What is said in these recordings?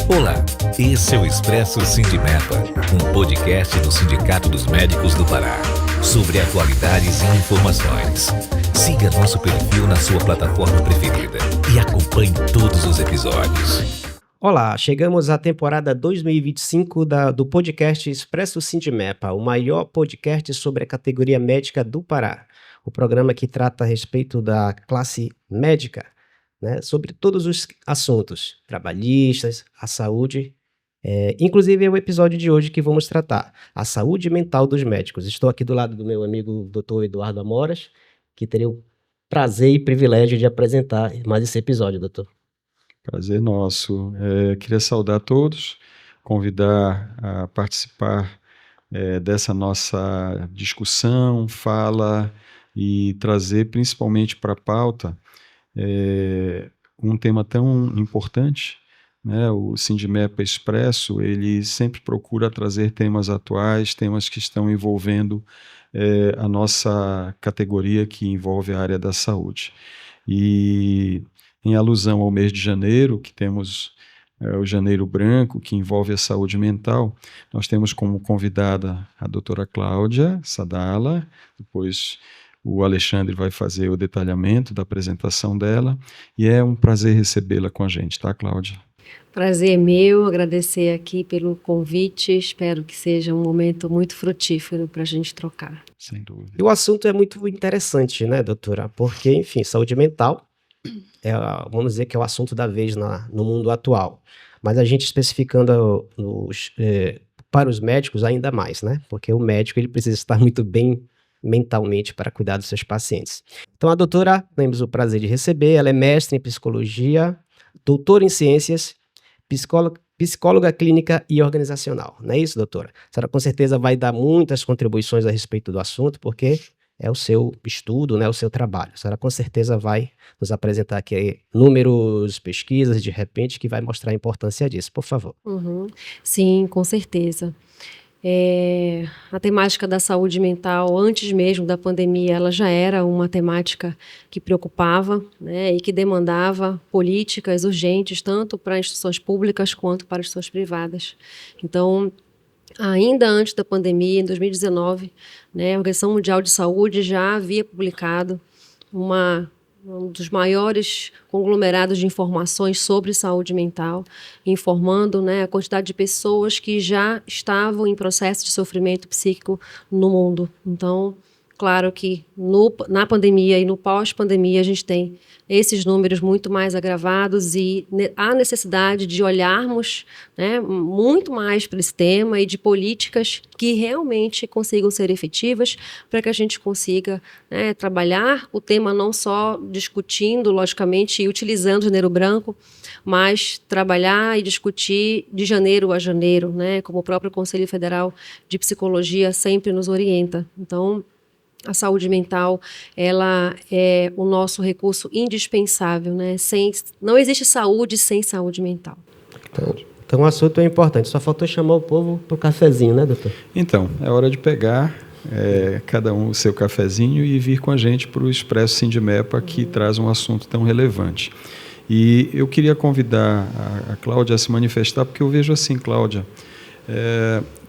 Olá, esse é o Expresso Sindimepa, um podcast do Sindicato dos Médicos do Pará, sobre atualidades e informações. Siga nosso perfil na sua plataforma preferida e acompanhe todos os episódios. Olá, chegamos à temporada 2025 do podcast Expresso Sindimepa, o maior podcast sobre a categoria médica do Pará. O programa que trata a respeito da classe médica, né, sobre todos os assuntos trabalhistas, a saúde, inclusive é o episódio de hoje que vamos tratar, a saúde mental dos médicos. Estou aqui do lado do meu amigo Dr. Eduardo Amoras, que teria o prazer e privilégio de apresentar mais esse episódio, doutor. Prazer nosso. Queria saudar todos, convidar a participar dessa nossa discussão, fala e trazer principalmente para a pauta um tema tão importante, né? O Sindimepa Expresso, ele sempre procura trazer temas atuais, temas que estão envolvendo a nossa categoria que envolve a área da saúde. E em alusão ao mês de janeiro, que temos o Janeiro Branco, que envolve a saúde mental, nós temos como convidada a doutora Cláudia Sadala, depois o Alexandre vai fazer o detalhamento da apresentação dela, e é um prazer recebê-la com a gente, tá, Cláudia? Prazer é meu, agradecer aqui pelo convite, espero que seja um momento muito frutífero para a gente trocar. Sem dúvida. E o assunto é muito interessante, né, doutora? Porque, enfim, saúde mental vamos dizer que é o assunto da vez no mundo atual. Mas a gente especificando para os médicos ainda mais, né? Porque o médico ele precisa estar muito bem mentalmente para cuidar dos seus pacientes. Então a doutora, temos o prazer de receber, ela é mestre em psicologia, doutora em ciências, psicóloga clínica e organizacional. Não é isso, doutora? A senhora com certeza vai dar muitas contribuições a respeito do assunto, porque é o seu estudo, né, o seu trabalho. A senhora com certeza vai nos apresentar aqui números, pesquisas, de repente, que vai mostrar a importância disso. Por favor. Sim, com certeza. A temática da saúde mental, antes mesmo da pandemia, ela já era uma temática que preocupava, né, e que demandava políticas urgentes, tanto para instituições públicas quanto para instituições privadas. Então, ainda antes da pandemia, em 2019, né, a Organização Mundial de Saúde já havia publicado um dos maiores conglomerados de informações sobre saúde mental, informando, né, a quantidade de pessoas que já estavam em processo de sofrimento psíquico no mundo. Então, claro que na pandemia e no pós-pandemia a gente tem esses números muito mais agravados e há necessidade de olharmos, né, muito mais para esse tema e de políticas que realmente consigam ser efetivas para que a gente consiga, né, trabalhar o tema não só discutindo, logicamente, e utilizando o Janeiro Branco, mas trabalhar e discutir de janeiro a janeiro, né, como o próprio Conselho Federal de Psicologia sempre nos orienta. Então, a saúde mental, ela é o nosso recurso indispensável, né? Não existe saúde sem saúde mental. Então o assunto é importante. Só faltou chamar o povo para o cafezinho, né, doutor? Então, é hora de pegar cada um o seu cafezinho e vir com a gente para o Expresso Sindimepa, que traz um assunto tão relevante. E eu queria convidar a Cláudia a se manifestar, porque eu vejo assim, Cláudia,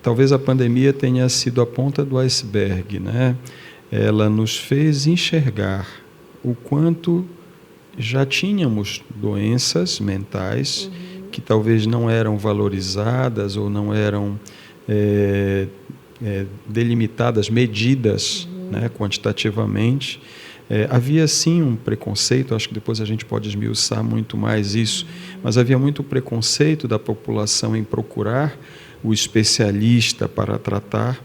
talvez a pandemia tenha sido a ponta do iceberg, né? Ela nos fez enxergar o quanto já tínhamos doenças mentais que talvez não eram valorizadas ou não eram delimitadas, medidas, né, quantitativamente. Havia sim um preconceito, acho que depois a gente pode esmiuçar muito mais isso, mas havia muito preconceito da população em procurar o especialista para tratar,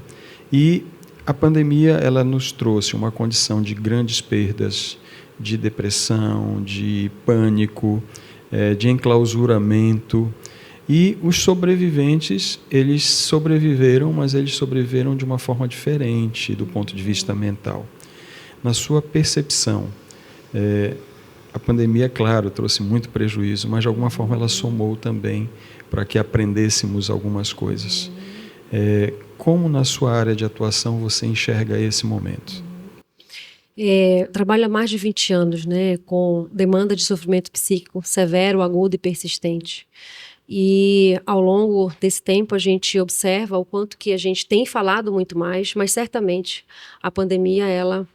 e a pandemia ela nos trouxe uma condição de grandes perdas, de depressão, de pânico, de enclausuramento, e os sobreviventes, eles sobreviveram, mas eles sobreviveram de uma forma diferente do ponto de vista mental. Na sua percepção, a pandemia, claro, trouxe muito prejuízo, mas de alguma forma ela somou também para que aprendêssemos algumas coisas. Como na sua área de atuação você enxerga esse momento? trabalho há mais de 20 anos, né, com demanda de sofrimento psíquico severo, agudo e persistente. E ao longo desse tempo a gente observa o quanto que a gente tem falado muito mais, mas certamente a pandemia ela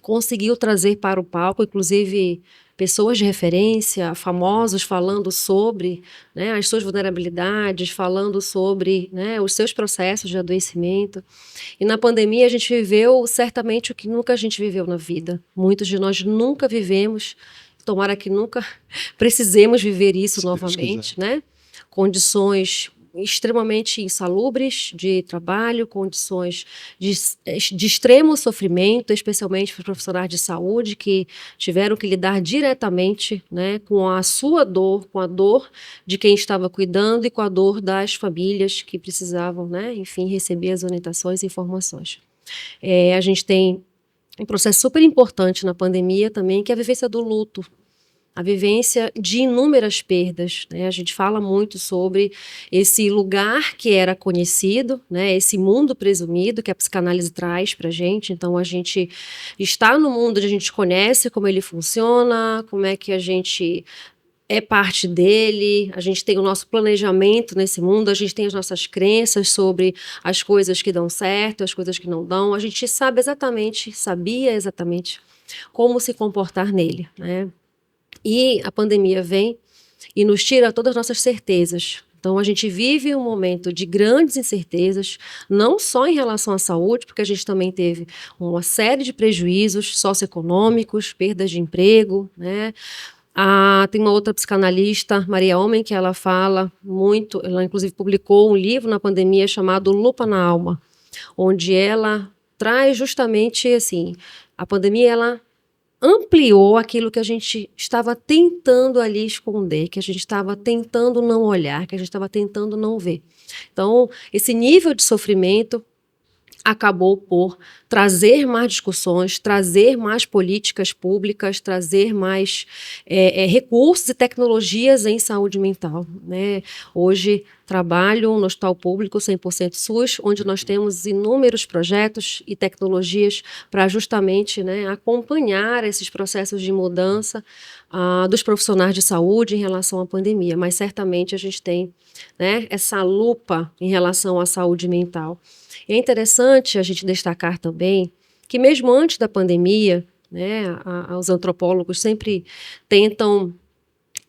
conseguiu trazer para o palco, inclusive pessoas de referência, famosos falando sobre, né, as suas vulnerabilidades, falando sobre, né, os seus processos de adoecimento. E na pandemia a gente viveu certamente o que nunca a gente viveu na vida. Muitos de nós nunca vivemos, tomara que nunca precisemos viver isso novamente, né? Condições extremamente insalubres de trabalho, condições de extremo sofrimento, especialmente para os profissionais de saúde que tiveram que lidar diretamente, né, com a sua dor, com a dor de quem estava cuidando e com a dor das famílias que precisavam, né, enfim, receber as orientações e informações. A gente tem um processo super importante na pandemia também, que é a vivência do luto. A vivência de inúmeras perdas, né? A gente fala muito sobre esse lugar que era conhecido, né? Esse mundo presumido que a psicanálise traz para a gente. Então, a gente está no mundo onde a gente conhece como ele funciona, como é que a gente é parte dele, a gente tem o nosso planejamento nesse mundo, a gente tem as nossas crenças sobre as coisas que dão certo, as coisas que não dão. A gente sabia exatamente como se comportar nele, né? E a pandemia vem e nos tira todas as nossas certezas. Então, a gente vive um momento de grandes incertezas, não só em relação à saúde, porque a gente também teve uma série de prejuízos socioeconômicos, perdas de emprego, né? Tem uma outra psicanalista, Maria Homem, que ela fala muito, ela inclusive publicou um livro na pandemia chamado Lupa na Alma, onde ela traz justamente assim, a pandemia ela ampliou aquilo que a gente estava tentando ali esconder, que a gente estava tentando não olhar, que a gente estava tentando não ver. Então, esse nível de sofrimento acabou por trazer mais discussões, trazer mais políticas públicas, trazer mais recursos e tecnologias em saúde mental, né? Hoje trabalho no Hospital Público 100% SUS, onde nós temos inúmeros projetos e tecnologias para justamente, né, acompanhar esses processos de mudança dos profissionais de saúde em relação à pandemia, mas certamente a gente tem, né, essa lupa em relação à saúde mental. É interessante a gente destacar também que mesmo antes da pandemia, né, os antropólogos sempre tentam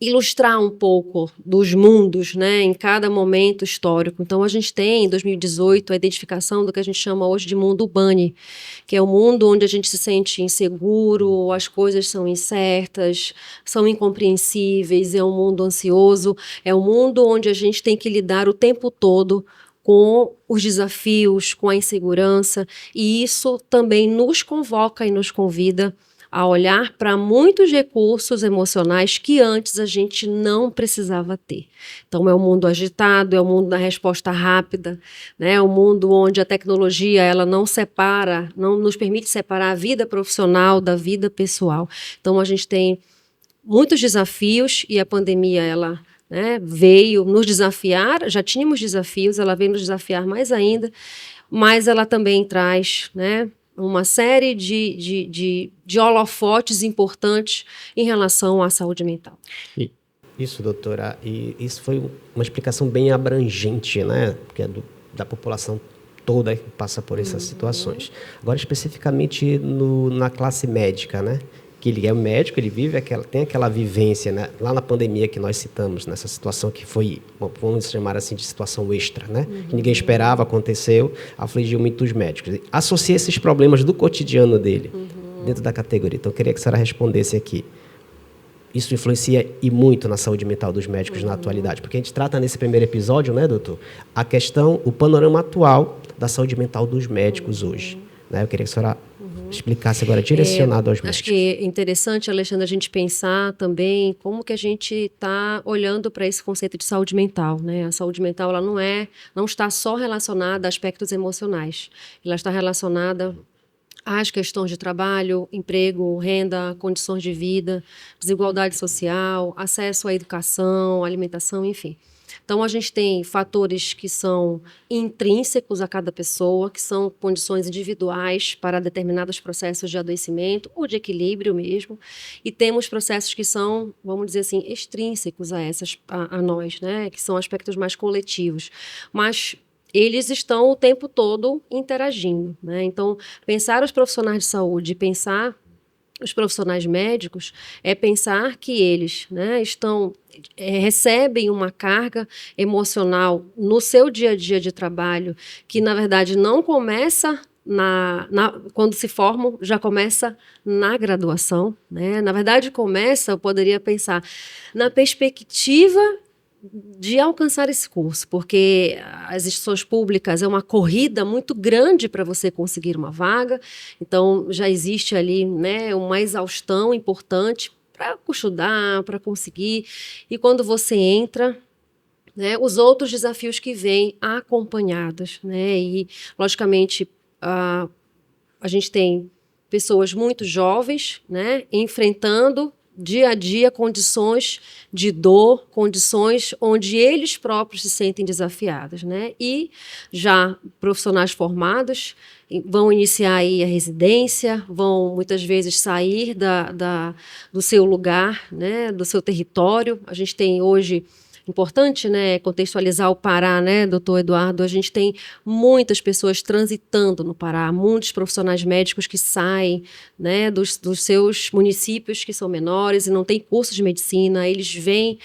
ilustrar um pouco dos mundos, né, em cada momento histórico. Então, a gente tem, em 2018, a identificação do que a gente chama hoje de mundo urbane, que é o mundo onde a gente se sente inseguro, as coisas são incertas, são incompreensíveis, é um mundo ansioso, é um mundo onde a gente tem que lidar o tempo todo com os desafios, com a insegurança, e isso também nos convoca e nos convida a olhar para muitos recursos emocionais que antes a gente não precisava ter. Então, é um mundo agitado, é um mundo da resposta rápida, né? É um mundo onde a tecnologia ela não separa, não nos permite separar a vida profissional da vida pessoal. Então, a gente tem muitos desafios e a pandemia, ela, né, veio nos desafiar, já tínhamos desafios, ela veio nos desafiar mais ainda, mas ela também traz, né, uma série de holofotes importantes em relação à saúde mental. Isso, doutora, e isso foi uma explicação bem abrangente, né, porque é da população toda que passa por essas situações. Agora, especificamente na classe médica, né, que ele é médico, ele tem aquela vivência, né, lá na pandemia que nós citamos, nessa situação que foi, vamos chamar assim, de situação extra, né, que ninguém esperava, aconteceu, afligiu muitos médicos. Associa esses problemas do cotidiano dele, dentro da categoria. Então, eu queria que a senhora respondesse aqui. Isso influencia e muito na saúde mental dos médicos na atualidade, porque a gente trata nesse primeiro episódio, né, doutor, a questão, o panorama atual da saúde mental dos médicos hoje. Né? Eu queria que a senhora explicasse agora, direcionado aos médicos. Acho que é interessante, Alexandre, a gente pensar também como que a gente está olhando para esse conceito de saúde mental, né? A saúde mental ela não está só relacionada a aspectos emocionais, ela está relacionada as questões de trabalho, emprego, renda, condições de vida, desigualdade social, acesso à educação, alimentação, enfim. Então, a gente tem fatores que são intrínsecos a cada pessoa, que são condições individuais para determinados processos de adoecimento ou de equilíbrio mesmo, e temos processos que são, vamos dizer assim, extrínsecos a nós, né? Que são aspectos mais coletivos. Mas eles estão o tempo todo interagindo, né? Então, pensar os profissionais de saúde, pensar os profissionais médicos, é pensar que eles, né, recebem uma carga emocional no seu dia a dia de trabalho, que na verdade não começa quando se formam, já começa na graduação, né? Na verdade eu poderia pensar, na perspectiva de alcançar esse curso, porque as instituições públicas é uma corrida muito grande para você conseguir uma vaga, então já existe ali, né, uma exaustão importante para estudar, para conseguir, e quando você entra, né, os outros desafios que vêm acompanhados, né, e logicamente a gente tem pessoas muito jovens, né, enfrentando dia a dia condições de dor, condições onde eles próprios se sentem desafiados, né? E já profissionais formados vão iniciar aí a residência, vão muitas vezes sair do seu lugar, né? Do seu território. A gente tem hoje, importante, né, contextualizar o Pará, né, doutor Eduardo, a gente tem muitas pessoas transitando no Pará, muitos profissionais médicos que saem, né, dos seus municípios que são menores e não têm curso de medicina, eles vêm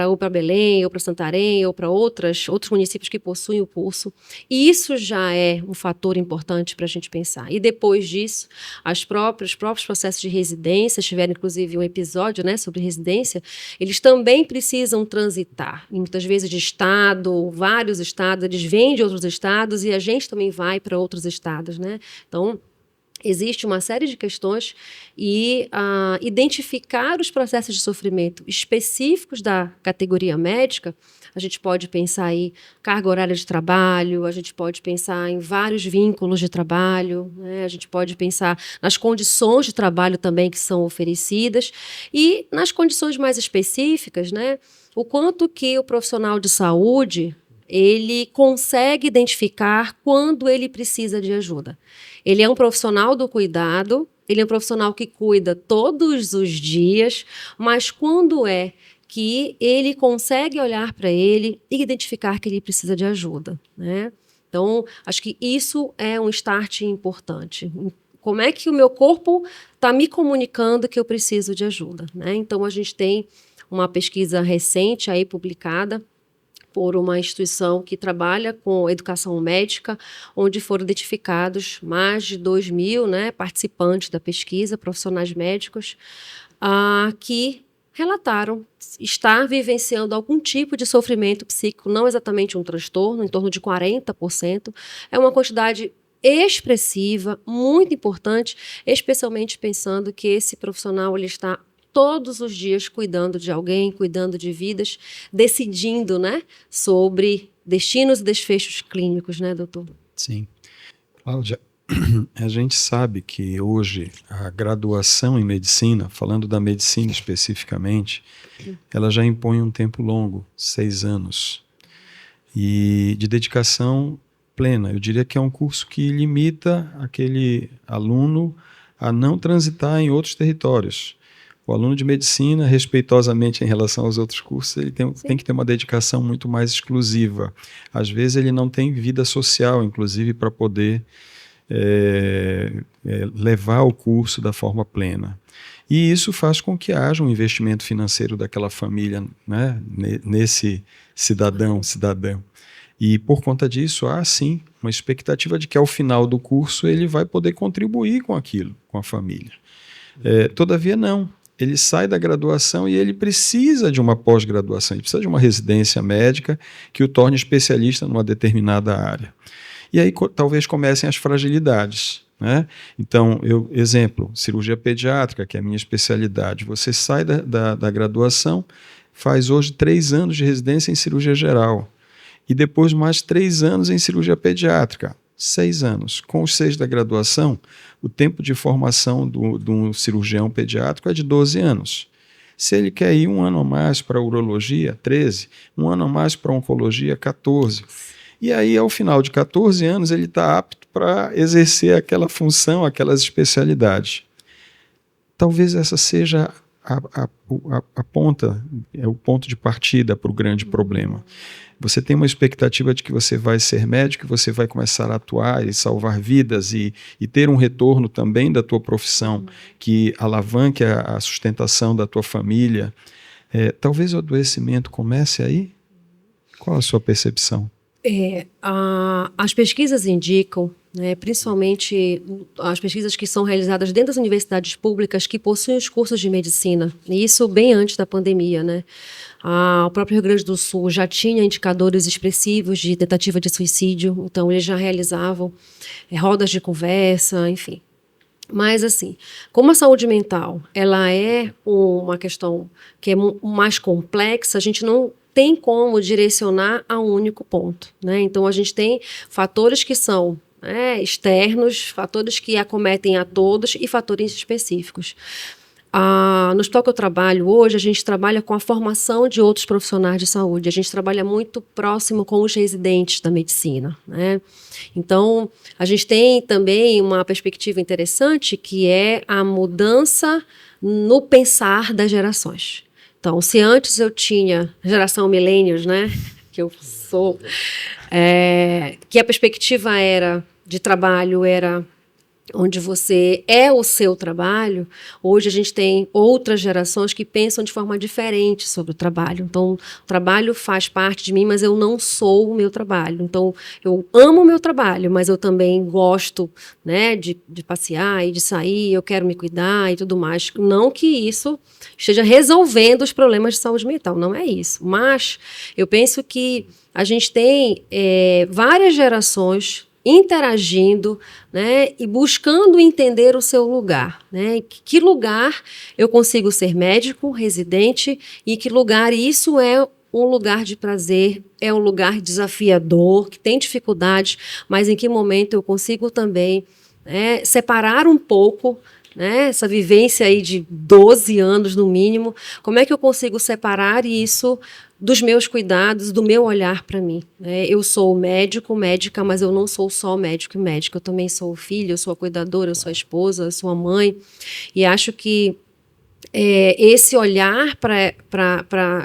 ou para Belém, ou para Santarém, ou para outros municípios que possuem o curso, e isso já é um fator importante para a gente pensar. E depois disso, os próprios processos de residência, tiveram inclusive um episódio, né, sobre residência, eles também precisam transitar, e muitas vezes de estado, vários estados, eles vêm de outros estados e a gente também vai para outros estados, né? Então, existe uma série de questões e identificar os processos de sofrimento específicos da categoria médica, a gente pode pensar aí carga horária de trabalho, a gente pode pensar em vários vínculos de trabalho, né? A gente pode pensar nas condições de trabalho também que são oferecidas e nas condições mais específicas, né? O quanto que o profissional de saúde ele consegue identificar quando ele precisa de ajuda. Ele é um profissional do cuidado, ele é um profissional que cuida todos os dias, mas quando é que ele consegue olhar para ele e identificar que ele precisa de ajuda, né? Então, acho que isso é um start importante. Como é que o meu corpo está me comunicando que eu preciso de ajuda, né? Então, a gente tem uma pesquisa recente aí publicada por uma instituição que trabalha com educação médica, onde foram identificados mais de 2.000, né, participantes da pesquisa, profissionais médicos, que relataram estar vivenciando algum tipo de sofrimento psíquico, não exatamente um transtorno, em torno de 40%. É uma quantidade expressiva, muito importante, especialmente pensando que esse profissional ele está todos os dias cuidando de alguém, cuidando de vidas, decidindo, né, sobre destinos e desfechos clínicos, né, doutor? Sim. Cláudia, a gente sabe que hoje a graduação em medicina, falando da medicina especificamente, ela já impõe um tempo longo, 6 anos, e de dedicação plena. Eu diria que é um curso que limita aquele aluno a não transitar em outros territórios. O aluno de medicina, respeitosamente em relação aos outros cursos, ele tem que ter uma dedicação muito mais exclusiva. Às vezes ele não tem vida social, inclusive, para poder levar o curso da forma plena. E isso faz com que haja um investimento financeiro daquela família, né, nesse cidadão. E por conta disso, há sim uma expectativa de que ao final do curso ele vai poder contribuir com aquilo, com a família. Todavia não. Ele sai da graduação e ele precisa de uma pós-graduação, ele precisa de uma residência médica que o torne especialista numa determinada área. E aí talvez comecem as fragilidades, né? Então, exemplo, cirurgia pediátrica, que é a minha especialidade. Você sai da graduação, faz hoje 3 anos de residência em cirurgia geral e depois mais 3 anos em cirurgia pediátrica. 6 anos. Com os 6 da graduação, o tempo de formação de um cirurgião pediátrico é de 12 anos. Se ele quer ir 1 ano a mais para a urologia, 13, 1 ano a mais para a oncologia, 14. E aí, ao final de 14 anos, ele está apto para exercer aquela função, aquelas especialidades. Talvez essa seja a ponta, o ponto de partida para o grande problema. Você tem uma expectativa de que você vai ser médico, que você vai começar a atuar e salvar vidas e ter um retorno também da tua profissão que alavanque a sustentação da tua família. Talvez o adoecimento comece aí? Qual a sua percepção? As pesquisas indicam, né, principalmente as pesquisas que são realizadas dentro das universidades públicas que possuem os cursos de medicina, e isso bem antes da pandemia, né? O próprio Rio Grande do Sul já tinha indicadores expressivos de tentativa de suicídio, então eles já realizavam rodas de conversa, enfim. Mas, assim, como a saúde mental ela é uma questão que é mais complexa, a gente não tem como direcionar a um único ponto, né? Então, a gente tem fatores que são externos, fatores que acometem a todos e fatores específicos. No hospital que eu trabalho hoje, a gente trabalha com a formação de outros profissionais de saúde. A gente trabalha muito próximo com os residentes da medicina, né? Então, a gente tem também uma perspectiva interessante que é a mudança no pensar das gerações. Então, se antes eu tinha geração millennials, né, que eu sou, que a perspectiva de trabalho era onde você é o seu trabalho, hoje a gente tem outras gerações que pensam de forma diferente sobre o trabalho. Então, o trabalho faz parte de mim, mas eu não sou o meu trabalho. Então, eu amo o meu trabalho, mas eu também gosto, né, de passear e de sair, eu quero me cuidar e tudo mais. Não que isso esteja resolvendo os problemas de saúde mental, não é isso. Mas eu penso que a gente tem várias gerações interagindo, né, e buscando entender o seu lugar, né, que lugar eu consigo ser médico, residente, e que lugar isso é um lugar de prazer, é um lugar desafiador, que tem dificuldades, mas em que momento eu consigo também separar um pouco, né, essa vivência aí de 12 anos no mínimo, como é que eu consigo separar isso dos meus cuidados, do meu olhar para mim, né? Eu sou médica, mas eu não sou só médico e médica, eu também sou filha, eu sou a cuidadora, eu sou a esposa, eu sou a mãe, e acho que esse olhar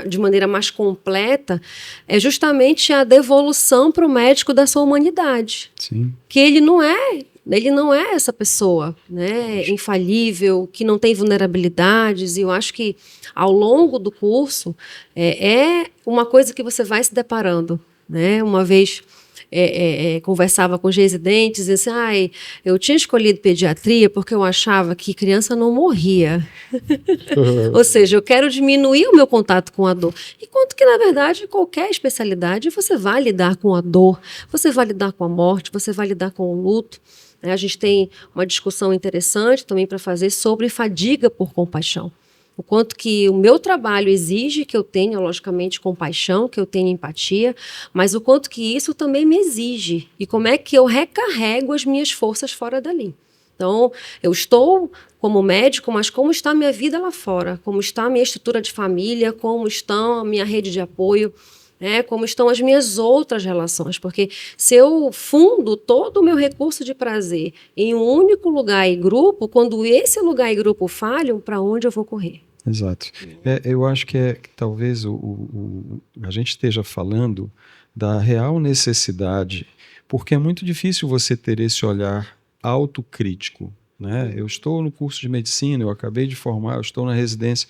de maneira mais completa é justamente a devolução para o médico da sua humanidade. Sim. Que ele não é essa pessoa, né, infalível, que não tem vulnerabilidades, e eu acho que ao longo do curso é uma coisa que você vai se deparando, né? Uma vez conversava com os residentes e disse, eu tinha escolhido pediatria porque eu achava que criança não morria. Ou seja, eu quero diminuir o meu contato com a dor. Enquanto que, na verdade, qualquer especialidade você vai lidar com a dor, você vai lidar com a morte, você vai lidar com o luto. A gente tem uma discussão interessante também para fazer sobre fadiga por compaixão. O quanto que o meu trabalho exige que eu tenha, logicamente, compaixão, que eu tenha empatia, mas o quanto que isso também me exige. E como é que eu recarrego as minhas forças fora dali. Então, eu estou como médico, mas como está a minha vida lá fora? Como está a minha estrutura de família? Como está a minha rede de apoio? Como estão as minhas outras relações, porque se eu fundo todo o meu recurso de prazer em um único lugar e grupo, quando esse lugar e grupo falham, para onde eu vou correr? Exato. Eu acho que talvez a gente esteja falando da real necessidade, porque é muito difícil você ter esse olhar autocrítico, né? Eu estou no curso de medicina, eu acabei de formar, eu estou na residência,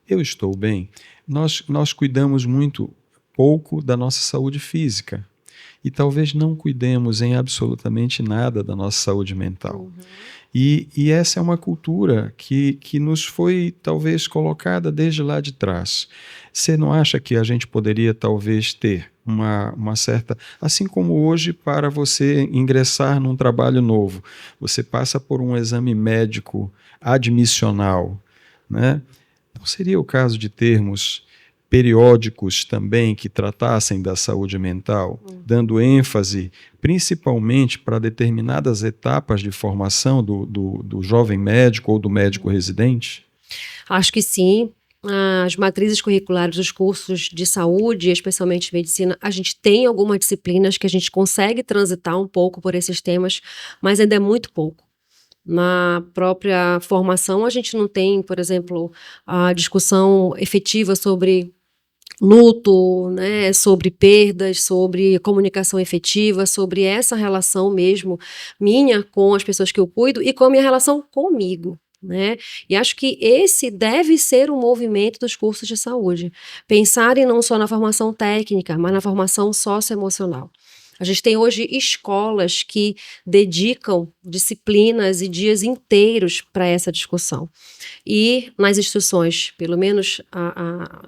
eu estou bem. Nós cuidamos muito pouco da nossa saúde física e talvez não cuidemos em absolutamente nada da nossa saúde mental. Uhum. E essa é uma cultura que nos foi talvez colocada desde lá de trás. Você não acha que a gente poderia talvez ter uma certa... Assim como hoje, para você ingressar num trabalho novo, você passa por um exame médico admissional, né? Não seria o caso de termos periódicos também que tratassem da saúde mental, dando ênfase principalmente para determinadas etapas de formação do jovem médico ou do médico residente? Acho que sim. As matrizes curriculares dos cursos de saúde, especialmente medicina, a gente tem algumas disciplinas que a gente consegue transitar um pouco por esses temas, mas ainda é muito pouco. Na própria formação, a gente não tem, por exemplo, a discussão efetiva sobre luto, né, sobre perdas, sobre comunicação efetiva, sobre essa relação mesmo minha com as pessoas que eu cuido e com a minha relação comigo. Né? E acho que esse deve ser um movimento dos cursos de saúde. Pensarem não só na formação técnica, mas na formação socioemocional. A gente tem hoje escolas que dedicam disciplinas e dias inteiros para essa discussão. E nas instituições, pelo menos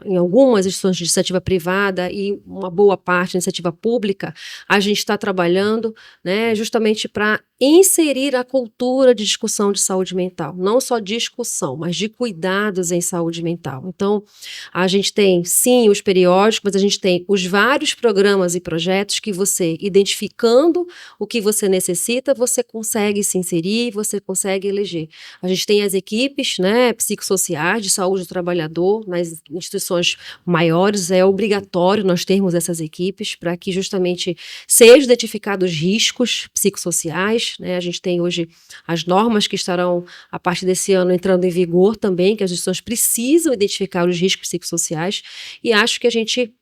em algumas instituições de iniciativa privada e uma boa parte de iniciativa pública, a gente está trabalhando, né, justamente para inserir a cultura de discussão de saúde mental. Não só discussão, mas de cuidados em saúde mental. Então, a gente tem, sim, os periódicos, mas a gente tem os vários programas e projetos que você, identificando o que você necessita, você consegue se inserir, você consegue eleger. A gente tem as equipes, né, psicossociais de saúde do trabalhador, nas instituições maiores, é obrigatório nós termos essas equipes para que justamente sejam identificados riscos psicossociais, né? A gente tem hoje as normas que estarão, a partir desse ano, entrando em vigor também, que as instituições precisam identificar os riscos psicossociais, e acho que a gente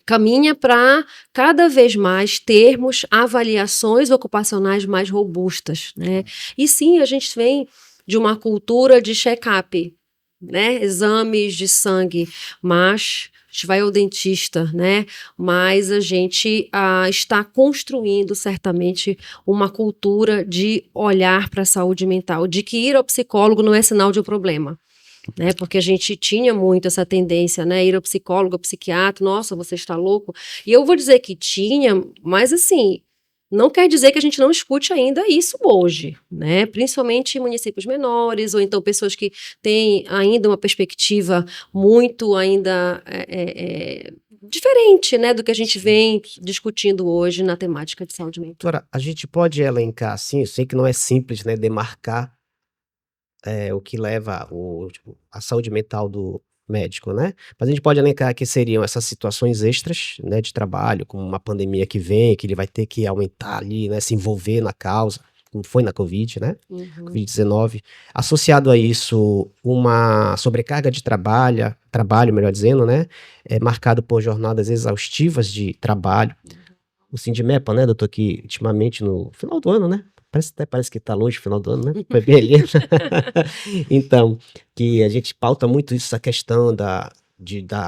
caminha para cada vez mais termos avaliações ocupacionais mais robustas, né? E sim, a gente vem de uma cultura de check-up, né? Exames de sangue, mas a gente vai ao dentista, né? Mas a gente está construindo certamente uma cultura de olhar para a saúde mental, de que ir ao psicólogo não é sinal de um problema. Né, porque a gente tinha muito essa tendência, né, ir ao psicólogo, ao psiquiatra, nossa, você está louco. E eu vou dizer que tinha, mas assim, não quer dizer que a gente não escute ainda isso hoje, né, principalmente em municípios menores, ou então pessoas que têm ainda uma perspectiva muito ainda diferente, né, do que a gente vem discutindo hoje na temática de saúde mental. Doutora, a gente pode elencar assim, eu sei que não é simples, né, demarcar o que leva a saúde mental do médico, né? Mas a gente pode elencar que seriam essas situações extras, né, de trabalho, como uma pandemia que vem, que ele vai ter que aumentar ali, né, se envolver na causa, como foi na Covid, né? Covid-19. Associado a isso, uma sobrecarga de trabalho, melhor dizendo, né? Marcado por jornadas exaustivas de trabalho. O Sindimepa, né, doutor, que ultimamente no final do ano, né? Parece que está longe o final do ano, né? Foi bem ali. Então, que a gente pauta muito isso, essa questão da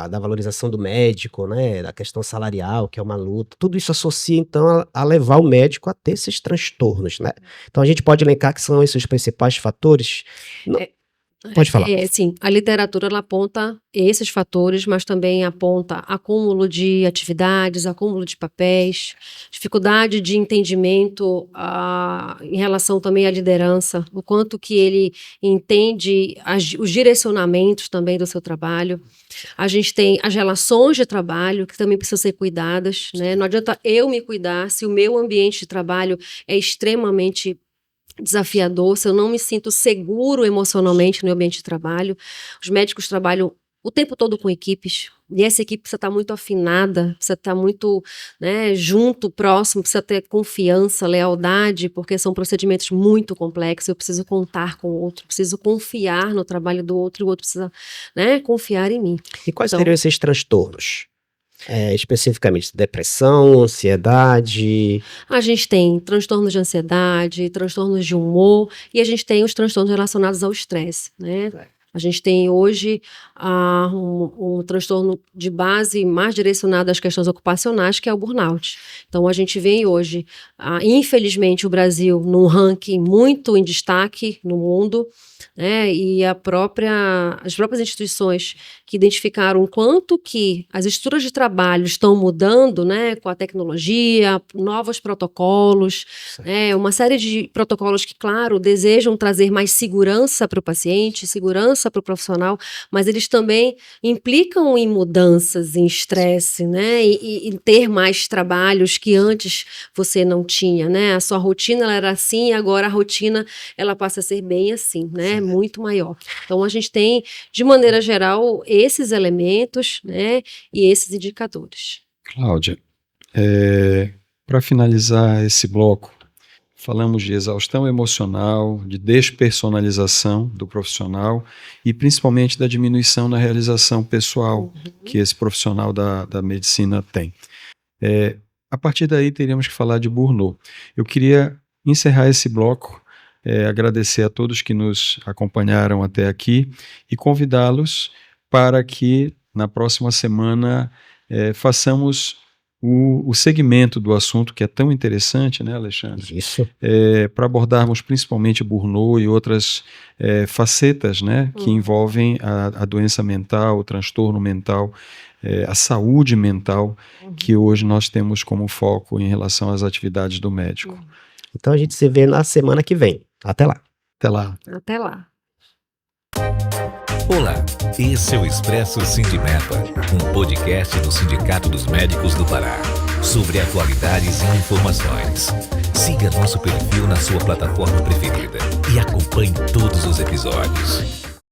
valorização do médico, né? Da questão salarial, que é uma luta. Tudo isso associa, então, a levar o médico a ter esses transtornos, né? Então, a gente pode elencar que são esses os principais fatores. Pode falar. Sim, a literatura ela aponta esses fatores, mas também aponta acúmulo de atividades, acúmulo de papéis, dificuldade de entendimento em relação também à liderança, o quanto que ele entende os direcionamentos também do seu trabalho. A gente tem as relações de trabalho, que também precisam ser cuidadas, né? Não adianta eu me cuidar se o meu ambiente de trabalho é extremamente desafiador, se eu não me sinto seguro emocionalmente no ambiente de trabalho. Os médicos trabalham o tempo todo com equipes, e essa equipe precisa estar muito afinada, precisa estar muito, né, junto, próximo, precisa ter confiança, lealdade, porque são procedimentos muito complexos, eu preciso contar com o outro, preciso confiar no trabalho do outro, e o outro precisa, né, confiar em mim. E quais seriam esses transtornos? Especificamente, depressão, ansiedade? A gente tem transtornos de ansiedade, transtornos de humor, e a gente tem os transtornos relacionados ao estresse, né? A gente tem hoje um transtorno de base mais direcionado às questões ocupacionais, que é o burnout. Então, a gente vê hoje, infelizmente, o Brasil num ranking muito em destaque no mundo, né, e as próprias instituições que identificaram o quanto que as estruturas de trabalho estão mudando, né, com a tecnologia, novos protocolos, uma série de protocolos que, claro, desejam trazer mais segurança para o paciente, segurança segurança para o profissional, mas eles também implicam em mudanças, em estresse, né? E ter mais trabalhos que antes você não tinha, né? A sua rotina ela era assim e agora a rotina ela passa a ser bem assim, né? Muito maior. Então a gente tem, de maneira geral, esses elementos, né? E esses indicadores. Cláudia, para finalizar esse bloco, falamos de exaustão emocional, de despersonalização do profissional e principalmente da diminuição na realização pessoal que esse profissional da medicina tem. A partir daí teríamos que falar de burnout. Eu queria encerrar esse bloco, agradecer a todos que nos acompanharam até aqui e convidá-los para que na próxima semana façamos o segmento do assunto que é tão interessante, né, Alexandre? Isso. Para abordarmos principalmente burnout e outras facetas, né, que envolvem a doença mental, o transtorno mental, a saúde mental, que hoje nós temos como foco em relação às atividades do médico. Então a gente se vê na semana que vem. Até lá. Até lá. Até lá. Olá, esse é o Expresso Sindimepa, um podcast do Sindicato dos Médicos do Pará, sobre atualidades e informações. Siga nosso perfil na sua plataforma preferida e acompanhe todos os episódios.